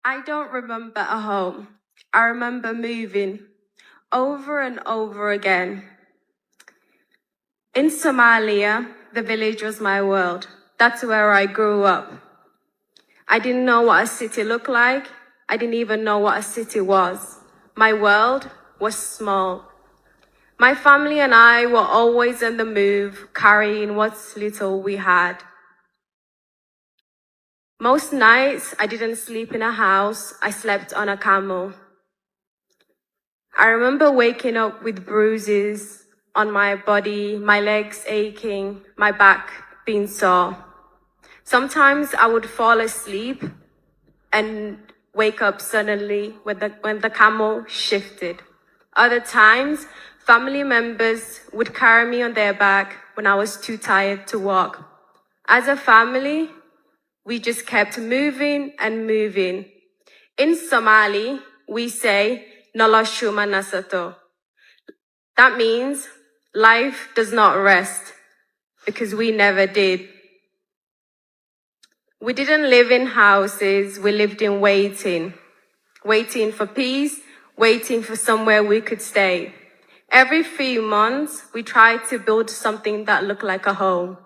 I don't remember a home. I remember moving over and over again. In Somalia, the village was my world. That's where I grew up. I didn't know what a city looked like. I didn't even know what a city was. My world was small. My family and I were always on the move, carrying what little we had. Most nights, I didn't sleep in a house. I slept on a camel. I remember waking up with bruises on my body, my legs aching, my back being sore. Sometimes I would fall asleep and wake up suddenly when the camel shifted. Other times, family members would carry me on their back when I was too tired to walk. As a family, we just kept moving and moving. In Somali, we say, Noloshuma Nasato. That means life does not rest, because we never did. We didn't live in houses, we lived in waiting. Waiting for peace, waiting for somewhere we could stay. Every few months, we tried to build something that looked like a home,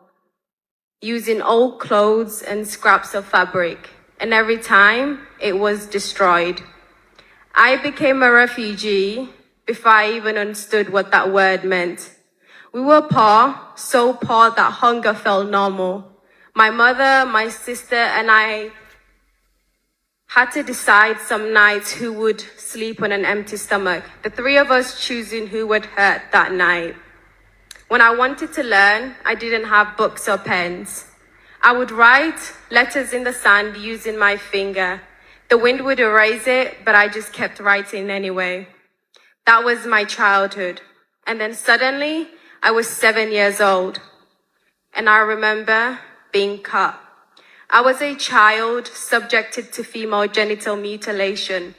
using old clothes and scraps of fabric. And every time, it was destroyed. I became a refugee before I even understood what that word meant. We were poor, so poor that hunger felt normal. My mother, my sister, and I had to decide some nights who would sleep on an empty stomach. The three of us choosing who would hurt that night. When I wanted to learn, I didn't have books or pens. I would write letters in the sand using my finger. The wind would erase it, but I just kept writing anyway. That was my childhood. And then suddenly, I was 7 years old. And I remember being cut. I was a child subjected to female genital mutilation.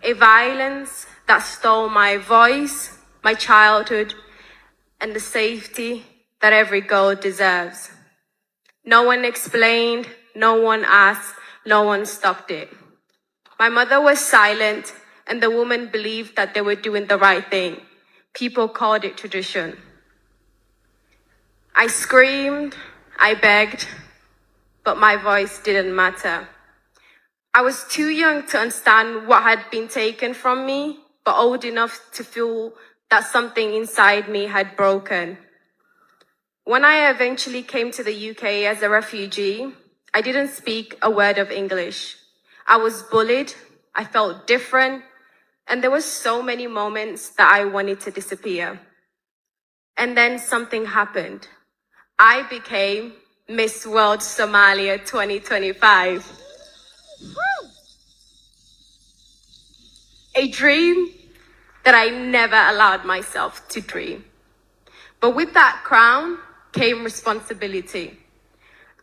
A violence that stole my voice, my childhood, and the safety that every girl deserves. No one explained, no one asked, no one stopped it. My mother was silent, and the woman believed that they were doing the right thing. People called it tradition. I screamed, I begged, but my voice didn't matter. I was too young to understand what had been taken from me, but old enough to feel that something inside me had broken. When I eventually came to the UK as a refugee, I didn't speak a word of English. I was bullied, I felt different, and there were so many moments that I wanted to disappear. And then something happened. I became Miss World Somalia 2025. A dream that I never allowed myself to dream. But with that crown came responsibility.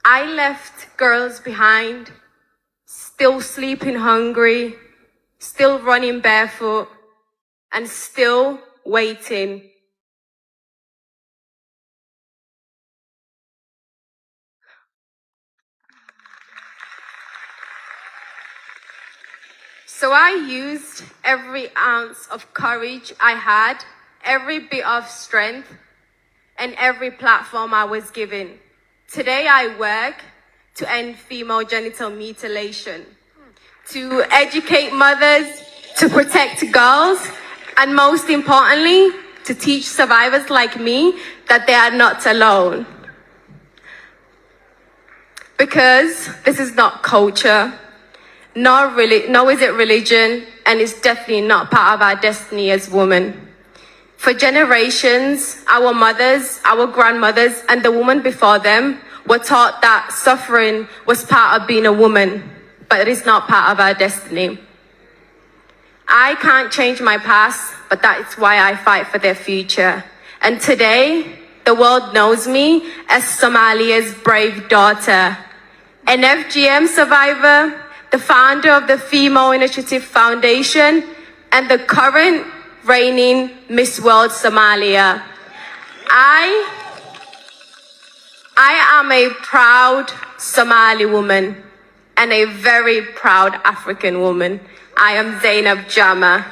I left girls behind, still sleeping hungry, still running barefoot, and still waiting. So I used every ounce of courage I had, every bit of strength, and every platform I was given. Today I work to end female genital mutilation, to educate mothers, to protect girls, and most importantly, to teach survivors like me that they are not alone. Because this is not culture, nor is it religion, and it's definitely not part of our destiny as women. For generations, our mothers, our grandmothers, and the women before them were taught that suffering was part of being a woman, but it is not part of our destiny. I can't change my past, but that is why I fight for their future. And today, the world knows me as Somalia's brave daughter, an FGM survivor, the founder of the Female Initiative Foundation, and the current reigning Miss World Somalia. I am a proud Somali woman. and a very proud African woman. I am Zainab Jama.